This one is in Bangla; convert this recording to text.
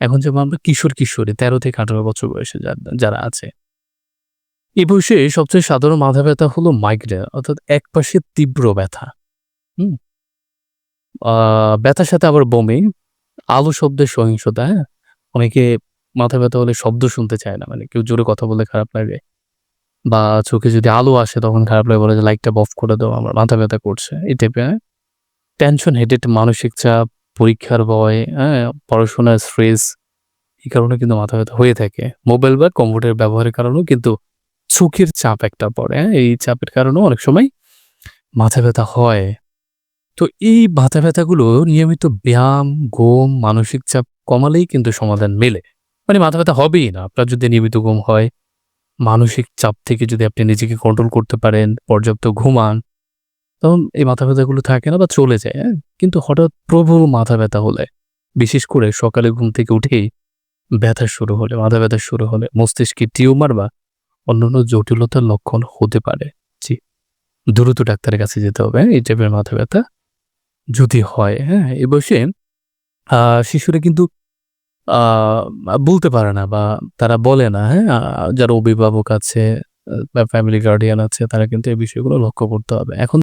এখন যেমন আমরা কিশোর-কিশোরী ১৩ থেকে ১৮ বছর বয়সে যারা আছে। এই বয়সে সবচেয়ে সাধারণ মাথা ব্যথা হলো মাইগ্রেন অর্থাৎ একপাশে তীব্র ব্যথা। হুম? আ ব্যথার সাথে আবার বমি, আলো শব্দের সহিংসতা, হ্যাঁ? অনেকে মাথা ব্যথা হলে শব্দ শুনতে চায় না। মানে কেউ জোরে কথা বললে খারাপ লাগে বা চোখে যদি আলো আসে তখন খারাপ লাগে বলে যে, "লাইটটা অফ করে দাও, আমার মাথা ব্যথা করছে।" এই টাইপের, হ্যাঁ? টেনশন, হেডেক, মানসিক চাপ, পরীক্ষার ভয়, হ্যাঁ? পড়াশোনার স্ট্রেস এই কারণে কিন্তু মাথা ব্যথা হয়ে থাকে। মোবাইল বা কম্পিউটার ব্যবহারের কারণেও কিন্তু চোখের চাপ একটা পড়ে, হ্যাঁ? এই চাপের কারণেও অনেক সময় মাথা ব্যথা হয়। তো এই মাথা ব্যথাগুলো নিয়মিত ব্যায়াম, ঘুম, মানসিক চাপ কমালেই কিন্তু সমাধান মেলে। মানে মাথা ব্যথা হবেই না। আপনার যদি নিয়মিত ঘুম হয়, মানসিক চাপ থেকে যদি আপনি নিজেকে কন্ট্রোল করতে পারেন, পর্যাপ্ত ঘুমান, তখন এই মাথা ব্যথাগুলো থাকে না বা চলে যায়, হ্যাঁ? কিন্তু হঠাৎ প্রবল মাথা ব্যথা হলে, বিশেষ করে সকালে ঘুম থেকে উঠেই মাথা ব্যথা শুরু হলে মস্তিষ্কে টিউমার বা অন্যান্য জটিলতার লক্ষণ হতে পারে। জি, দ্রুত ডাক্তারের কাছে যেতে হবে, হ্যাঁ? এই টাইপের মাথা ব্যথা যদি হয়, হ্যাঁ? এ বয়সে আ শিশুরা কিন্তু আ বলতে পারে না বা তারা বলে না, হ্যাঁ? যারা অভিভাবক আছে বা ফ্যামিলি গার্ডিয়ান আছে তারা কিন্তু এই বিষয়গুলো লক্ষ্য করতে হবে। এখন